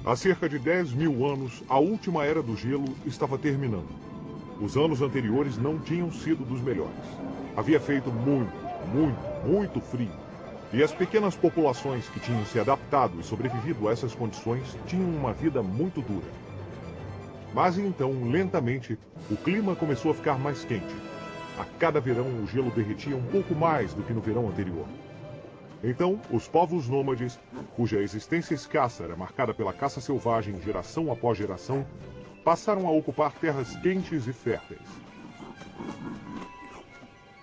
Há cerca de 10 mil anos, a última era do gelo estava terminando. Os anos anteriores não tinham sido dos melhores. Havia feito muito frio. E as pequenas populações que tinham se adaptado e sobrevivido a essas condições tinham uma vida muito dura. Mas então, lentamente, o clima começou a ficar mais quente. A cada verão, o gelo derretia um pouco mais do que no verão anterior. Então, os povos nômades, cuja existência escassa era marcada pela caça selvagem geração após geração, passaram a ocupar terras quentes e férteis.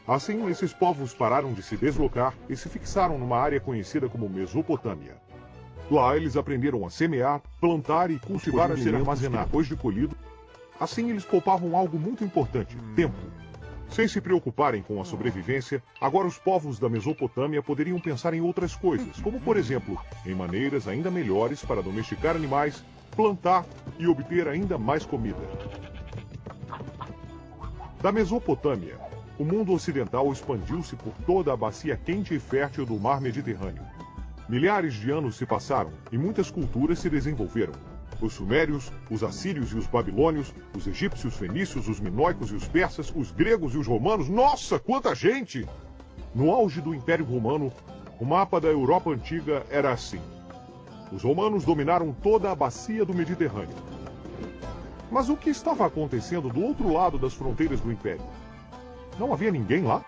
Assim, esses povos pararam de se deslocar e se fixaram numa área conhecida como Mesopotâmia. Lá, eles aprenderam a semear, plantar e cultivar alimentos que, depois de colhido. Assim, eles poupavam algo muito importante: tempo. Sem se preocuparem com a sobrevivência, agora os povos da Mesopotâmia poderiam pensar em outras coisas, como, por exemplo, em maneiras ainda melhores para domesticar animais, plantar e obter ainda mais comida. Da Mesopotâmia, o mundo ocidental expandiu-se por toda a bacia quente e fértil do mar Mediterrâneo. Milhares de anos se passaram e muitas culturas se desenvolveram. Os sumérios, os assírios e os babilônios, os egípcios, os fenícios, os minoicos e os persas, os gregos e os romanos. Nossa, quanta gente! No auge do Império Romano, o mapa da Europa Antiga era assim. Os romanos dominaram toda a bacia do Mediterrâneo. Mas o que estava acontecendo do outro lado das fronteiras do Império? Não havia ninguém lá?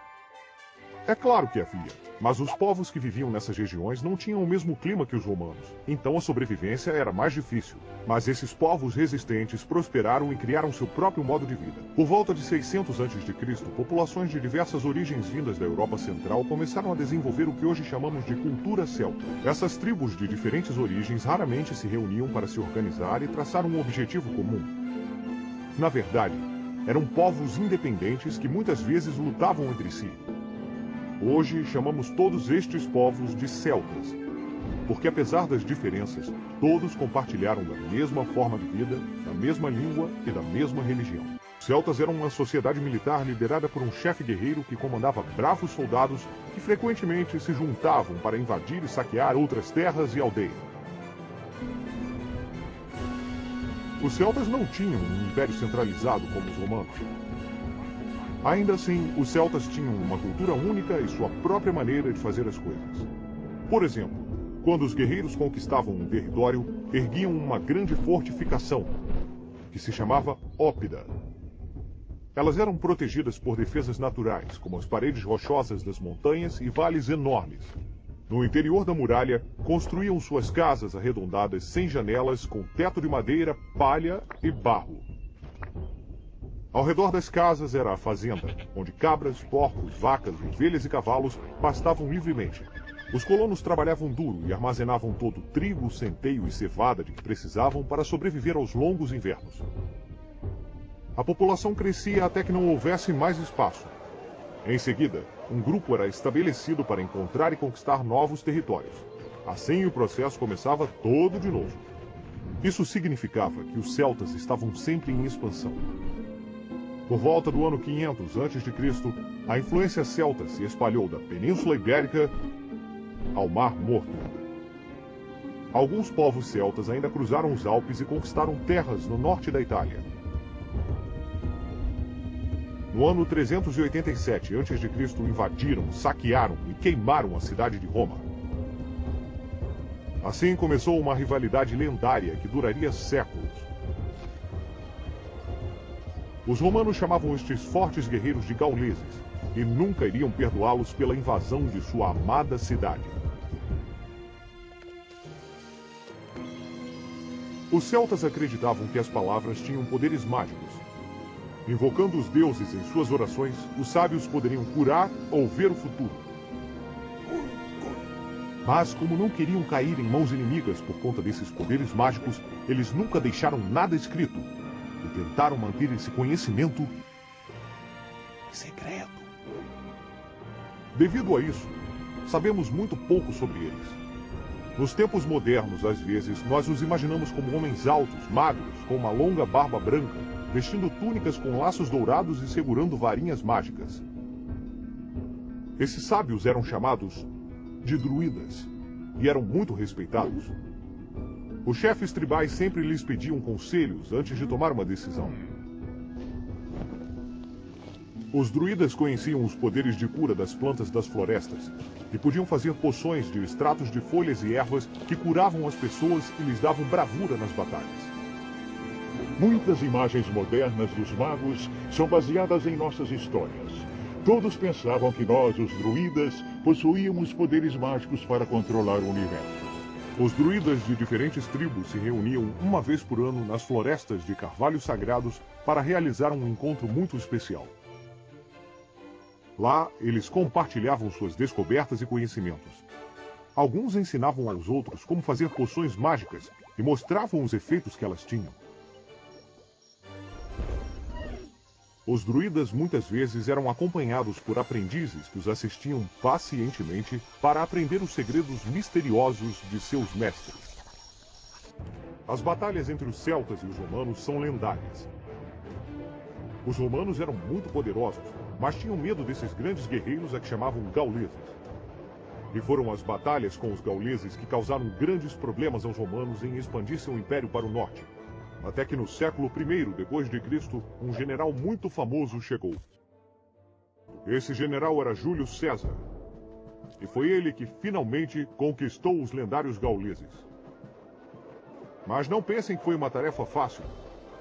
É claro que havia, mas os povos que viviam nessas regiões não tinham o mesmo clima que os romanos, então a sobrevivência era mais difícil. Mas esses povos resistentes prosperaram e criaram seu próprio modo de vida. Por volta de 600 a.C., populações de diversas origens vindas da Europa Central começaram a desenvolver o que hoje chamamos de cultura celta. Essas tribos de diferentes origens raramente se reuniam para se organizar e traçar um objetivo comum. Na verdade, eram povos independentes que muitas vezes lutavam entre si. Hoje chamamos todos estes povos de celtas, porque apesar das diferenças, todos compartilharam da mesma forma de vida, da mesma língua e da mesma religião. Os celtas eram uma sociedade militar liderada por um chefe guerreiro que comandava bravos soldados que frequentemente se juntavam para invadir e saquear outras terras e aldeias. Os celtas não tinham um império centralizado como os romanos. Ainda assim, os celtas tinham uma cultura única e sua própria maneira de fazer as coisas. Por exemplo, quando os guerreiros conquistavam um território, erguiam uma grande fortificação, que se chamava Ópida. Elas eram protegidas por defesas naturais, como as paredes rochosas das montanhas e vales enormes. No interior da muralha, construíam suas casas arredondadas sem janelas, com teto de madeira, palha e barro. Ao redor das casas era a fazenda, onde cabras, porcos, vacas, ovelhas e cavalos pastavam livremente. Os colonos trabalhavam duro e armazenavam todo o trigo, centeio e cevada de que precisavam para sobreviver aos longos invernos. A população crescia até que não houvesse mais espaço. Em seguida, um grupo era estabelecido para encontrar e conquistar novos territórios. Assim, o processo começava todo de novo. Isso significava que os celtas estavam sempre em expansão. Por volta do ano 500 a.C., a influência celta se espalhou da Península Ibérica ao Mar Morto. Alguns povos celtas ainda cruzaram os Alpes e conquistaram terras no norte da Itália. No ano 387 a.C., invadiram, saquearam e queimaram a cidade de Roma. Assim começou uma rivalidade lendária que duraria séculos. Os romanos chamavam estes fortes guerreiros de gauleses e nunca iriam perdoá-los pela invasão de sua amada cidade. Os celtas acreditavam que as palavras tinham poderes mágicos. Invocando os deuses em suas orações, os sábios poderiam curar ou ver o futuro. Mas, como não queriam cair em mãos inimigas por conta desses poderes mágicos, eles nunca deixaram nada escrito e tentaram manter esse conhecimento secreto. Devido a isso, sabemos muito pouco sobre eles. Nos tempos modernos, às vezes, nós os imaginamos como homens altos, magros, com uma longa barba branca, vestindo túnicas com laços dourados e segurando varinhas mágicas. Esses sábios eram chamados de druidas e eram muito respeitados. Os chefes tribais sempre lhes pediam conselhos antes de tomar uma decisão. Os druidas conheciam os poderes de cura das plantas das florestas e podiam fazer poções de extratos de folhas e ervas que curavam as pessoas e lhes davam bravura nas batalhas. Muitas imagens modernas dos magos são baseadas em nossas histórias. Todos pensavam que nós, os druidas, possuíamos poderes mágicos para controlar o universo. Os druidas de diferentes tribos se reuniam uma vez por ano nas florestas de carvalhos sagrados para realizar um encontro muito especial. Lá, eles compartilhavam suas descobertas e conhecimentos. Alguns ensinavam aos outros como fazer poções mágicas e mostravam os efeitos que elas tinham. Os druidas muitas vezes eram acompanhados por aprendizes que os assistiam pacientemente para aprender os segredos misteriosos de seus mestres. As batalhas entre os celtas e os romanos são lendárias. Os romanos eram muito poderosos, mas tinham medo desses grandes guerreiros a que chamavam gauleses. E foram as batalhas com os gauleses que causaram grandes problemas aos romanos em expandir seu império para o norte. Até que no século I depois de Cristo, um general muito famoso chegou. Esse general era Júlio César. E foi ele que finalmente conquistou os lendários gauleses. Mas não pensem que foi uma tarefa fácil.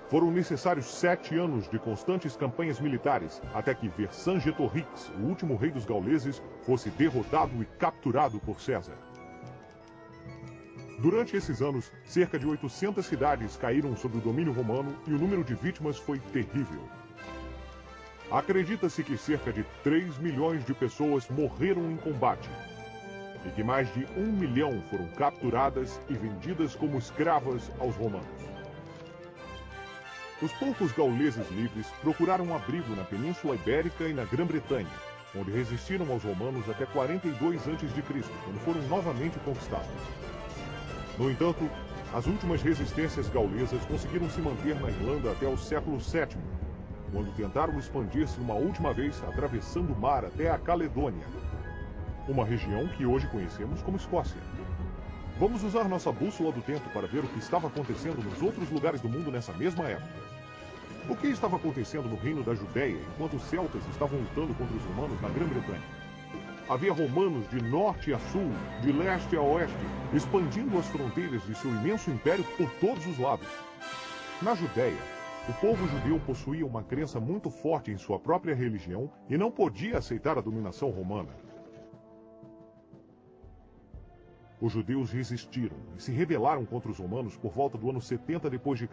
Foram necessários 7 anos de constantes campanhas militares até que Vercingetorix, o último rei dos gauleses, fosse derrotado e capturado por César. Durante esses anos, cerca de 800 cidades caíram sob o domínio romano e o número de vítimas foi terrível. Acredita-se que cerca de 3 milhões de pessoas morreram em combate e que mais de 1 milhão foram capturadas e vendidas como escravas aos romanos. Os poucos gauleses livres procuraram abrigo na Península Ibérica e na Grã-Bretanha, onde resistiram aos romanos até 42 a.C., quando foram novamente conquistados. No entanto, as últimas resistências gaulesas conseguiram se manter na Irlanda até o século VII, quando tentaram expandir-se uma última vez atravessando o mar até a Caledônia, uma região que hoje conhecemos como Escócia. Vamos usar nossa bússola do tempo para ver o que estava acontecendo nos outros lugares do mundo nessa mesma época. O que estava acontecendo no reino da Judéia enquanto os celtas estavam lutando contra os romanos na Grã-Bretanha? Havia romanos de norte a sul, de leste a oeste, expandindo as fronteiras de seu imenso império por todos os lados. Na Judéia, o povo judeu possuía uma crença muito forte em sua própria religião e não podia aceitar a dominação romana. Os judeus resistiram e se rebelaram contra os romanos por volta do ano 70 d.C.,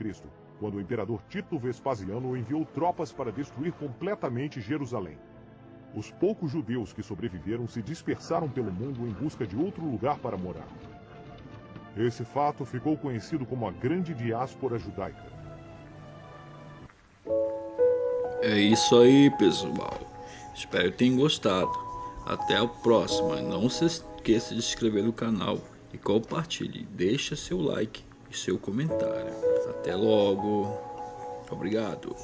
quando o imperador Tito Vespasiano enviou tropas para destruir completamente Jerusalém. Os poucos judeus que sobreviveram se dispersaram pelo mundo em busca de outro lugar para morar. Esse fato ficou conhecido como a Grande Diáspora Judaica. É isso aí, pessoal. Espero que tenham gostado. Até a próxima. Não se esqueça de se inscrever no canal e compartilhe. Deixa seu like e seu comentário. Até logo. Obrigado.